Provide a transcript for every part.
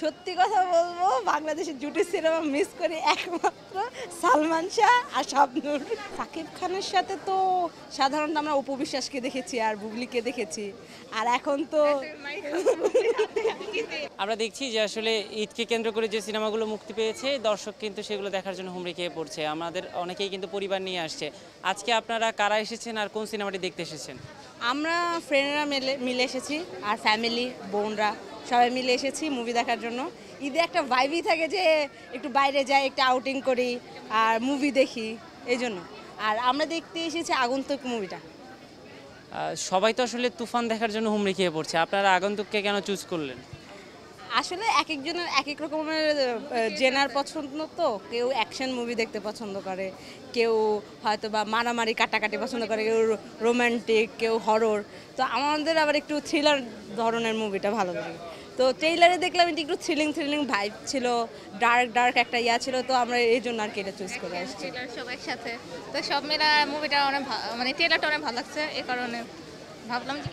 সত্যি কথা বলবো, বাংলাদেশের জুটি সিনেমা মিস করি একমাত্র সালমান শাহ আর শাবনূর। সাকিব খানের সাথে তো সাধারণত আমরা অপু বিশ্বাসকে দেখেছি আর বুবলিকে দেখেছি, আর এখন তো আমরা দেখছি যে আসলে ঈদকে কেন্দ্র করে যে সিনেমাগুলো মুক্তি পেয়েছে দর্শক কিন্তু সেগুলো দেখার জন্য হুমড়ি খেয়ে পড়ছে। আমাদের অনেকেই কিন্তু পরিবার নিয়ে আসছে। আজকে আপনারা কারা এসেছেন আর কোন সিনেমাটি দেখতে এসেছেন? আমরা ফ্রেন্ডরা মিলে এসেছি, আর ফ্যামিলি বোনরা সবাই মিলে এসেছি মুভি দেখার জন্য। ঈদে একটা ভাইবই থাকে যে একটু বাইরে যাই, একটা আউটিং করি আর মুভি দেখি, এই জন্য। আর আমরা দেখতে এসেছি আগন্তুক মুভিটা। সবাই তো আসলে তুফান দেখার জন্য হুমড়ি খেয়ে পড়ছে, আপনারা আগন্তুককে কেন চুজ করলেন? আসলে এক একজনের এক এক রকমের জেনার পছন্দ, তো কেউ অ্যাকশন মুভি দেখতে পছন্দ করে, কেউ হয়তো বা মারামারি কাটাকাটি পছন্দ করে, কেউ রোমান্টিক, কেউ হরর। তো আমাদের আবার একটু থ্রিলার ধরনের মুভিটা ভালো লাগে। তো ট্রেইলারে দেখলাম এটা একটু থ্রিলিং ভাইব ছিল, ডার্ক একটা ইয়া ছিল, তো আমরা এই জন্য আর কি এটা চুজ করে আসছি। সব একসাথে, তো সব মিলা মুভিটা অনেক মানে ট্রেলারটা অনেক ভালো লাগছে, এই কারণে ভাবলাম যে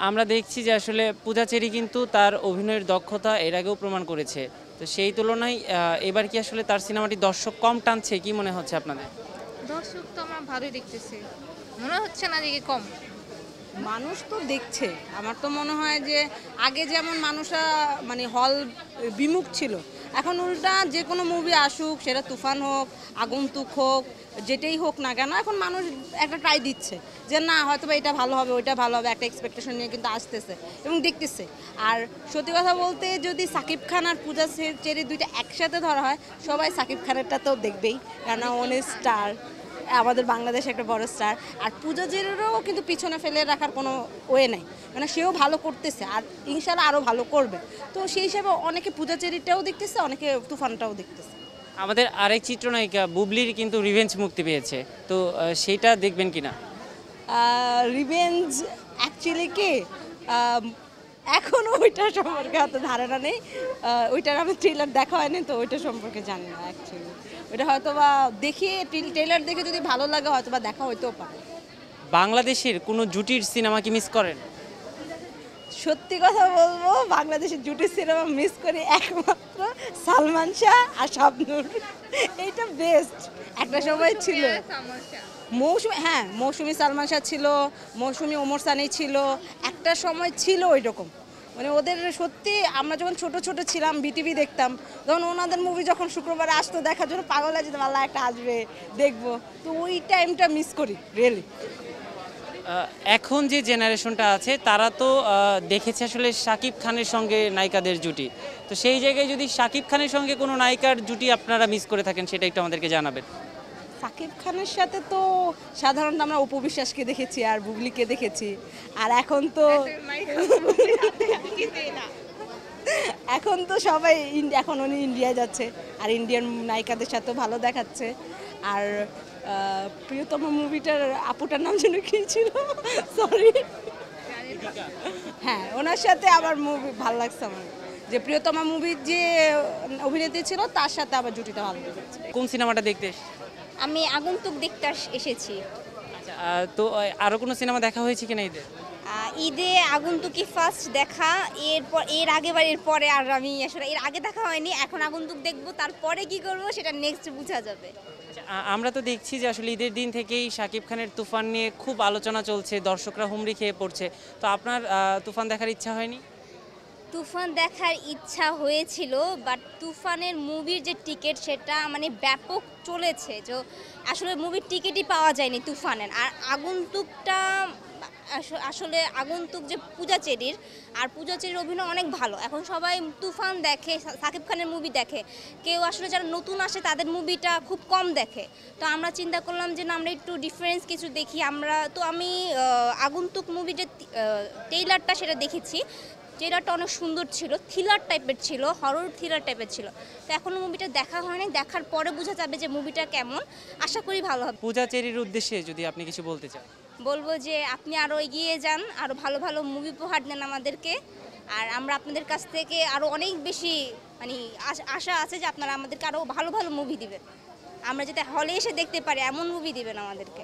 আমরা দেখছি যে আসলে পূজা চেরি কিন্তু তার অভিনয়ের দক্ষতা এর আগেও প্রমাণ করেছে। তো সেই তুলনায় এবার কি আসলে তার সিনেমাটি দর্শক কম টানছে, কি মনে হচ্ছে আপনাদের? দর্শক তো আমরা ভালোই দেখতেছি, মনে হচ্ছে না যে কম। মানুষ তো দেখছে, আমার তো মনে হয় যে আগে যেমন মানুষরা মানে হল বিমুখ ছিল, এখন উল্টা যে কোনো মুভি আসুক, সেটা তুফান হোক, আগন্তুক হোক, যেটাই হোক না কেন, এখন মানুষ একটা ট্রাই দিচ্ছে যে না হয়তো বা এটা ভালো হবে, ওইটা ভালো হবে, একটা এক্সপেকটেশন নিয়ে কিন্তু আসতেছে এবং দেখতেছে। আর সত্যি কথা বলতে যদি সাকিব খান আর পূজা চেরি দুইটা একসাথে ধরা হয়, সবাই সাকিব খানেরটা তো দেখবেই, কেননা অনেক স্টার, আমাদের বাংলাদেশে একটা বড় স্টার। আর পূজা চেরিরও কিন্তু পিছনে ফেলে রাখার কোনো ওয়ে নাই, মানে সেও ভালো করতেছে আর ইনশাল্লাহ আরও ভালো করবে। তো সেই হিসাবে অনেকে পূজা চেরিটাও দেখতেছে, অনেকে তুফানটাও দেখতেছে। আমাদের আরেক চিত্রনায়িকা বুবলির কিন্তু রিভেঞ্জ মুক্তি পেয়েছে, তো সেইটা দেখবেন কিনা? রিভেঞ্জ অ্যাকচুয়ালি কি এখনও ওইটার সম্পর্কে অত ধারণা নেই, ওইটার আমি ট্রেলার দেখা হয়নি, তো ওইটা সম্পর্কে জানি না অ্যাকচুয়ালি। ওইটা হয়তো বা দেখে ট্রেলার দেখে যদি ভালো লাগে হয়তো বা দেখা হইতেও পারে। বাংলাদেশের কোনো জুটির সিনেমা কি মিস করেন? সত্যি কথা বলবো, বাংলাদেশের জুটি সিনেমা মিস করি একমাত্র সালমান শাহ আর শাবনূর। এইটা বেস্ট একটা সময় ছিল। মৌসুমি সালমান শাহ ছিল, মৌসুমি ওমর সানি ছিল, একটা সময় ছিল ওই রকম। মানে ওদের সত্যি আমরা যখন ছোট ছোট ছিলাম বিটিভি দেখতাম, তখন ওনাদের মুভি যখন শুক্রবারে আসতো দেখার জন্য পাগল হয়ে যেতাম, আল্লাহ একটা আসবে দেখবো। তো ওই টাইমটা মিস করি রিয়েলি। এখন যে জেনারেশনটা আছে তারা তো দেখেছে আসলে শাকিব খানের সঙ্গে নায়িকাদের জুটি। তো সেই জায়গায় যদি শাকিব খানের সঙ্গে কোনো নায়িকার জুটি আপনারা মিস করে থাকেন, সেটা একটু আমাদেরকে জানাবেন। সাকিব খানের সাথে তো সাধারণত আমরা অপু বিশ্বাসকে দেখেছি আর বুবলিকে দেখেছি, আর এখন তো সবাই এখন উনি ইন্ডিয়ায় যাচ্ছে, আর ইন্ডিয়ান নায়িকাদের সাথেও ভালো দেখাচ্ছে। আর প্রিয়তম মুভিটার আপুটার নাম যেন কি ছিল, সরি, হ্যাঁ ওনার সাথে আবার মুভি ভালো লাগছে আমার, যে প্রিয়তমা মুভির যে অভিনেত্রী ছিল তার সাথে আবার জুটিটা ভালো লেগেছে। কোন সিনেমাটা দেখতে? আমি আগন্তুক দেখতে এসেছি। আচ্ছা, তো আরও কোনো সিনেমা দেখা হয়েছে কিনা ঈদে? ঈদে আগন্তুকই ফার্স্ট দেখা, এর পরে আর আমি আসলে এর আগে দেখা হয়নি। এখন আগন্তুক দেখবো, তারপরে কি করব সেটা নেক্সট বোঝা যাবে। আমরা তো দেখছি যে আসলে ঈদের দিন থেকেই শাকিব খানের তুফান নিয়ে খুব আলোচনা চলছে, দর্শকরা হুমড়ি খেয়ে পড়ছে। তো আপনার তুফান দেখার ইচ্ছা হয়নি? তুফান দেখার ইচ্ছা হয়েছিল, বাট তুফানের মুভির যে টিকিট সেটা মানে ব্যাপক চলেছে, যে আসলে মুভির টিকিটই পাওয়া যায়নি তুফানের। আর আগন্তুকটা আসলে আগন্তুক যে পূজা চেরির, আর পূজা চেরির অভিনয় অনেক ভালো। এখন সবাই তুফান দেখে, সাকিব খানের মুভি দেখে, কেউ আসলে যারা নতুন আসে তাদের মুভিটা খুব কম দেখে। তো আমরা চিন্তা করলাম যে না, আমরা একটু ডিফারেন্স কিছু দেখি। আমি আগন্তুক মুভি যে ট্রেইলারটা সেটা দেখেছি, ট্রেলারটা অনেক সুন্দর ছিল, থ্রিলার টাইপের ছিল, হরর থ্রিলার টাইপের ছিল। তো এখনও মুভিটা দেখা হয়নি, দেখার পরে বোঝা যাবে যে মুভিটা কেমন। আশা করি ভালো হবে। পূজা চেরির উদ্দেশ্যে যদি আপনি কিছু বলতে চান? বলবো যে আপনি আরও এগিয়ে যান, আরও ভালো ভালো মুভি উপহার দেন আমাদেরকে, আর আমরা আপনাদের কাছ থেকে আরও অনেক বেশি মানে আশা আছে যে আপনারা আমাদেরকে আরও ভালো ভালো মুভি দিবেন, আমরা যাতে হলে এসে দেখতে পারি এমন মুভি দিবেন আমাদেরকে।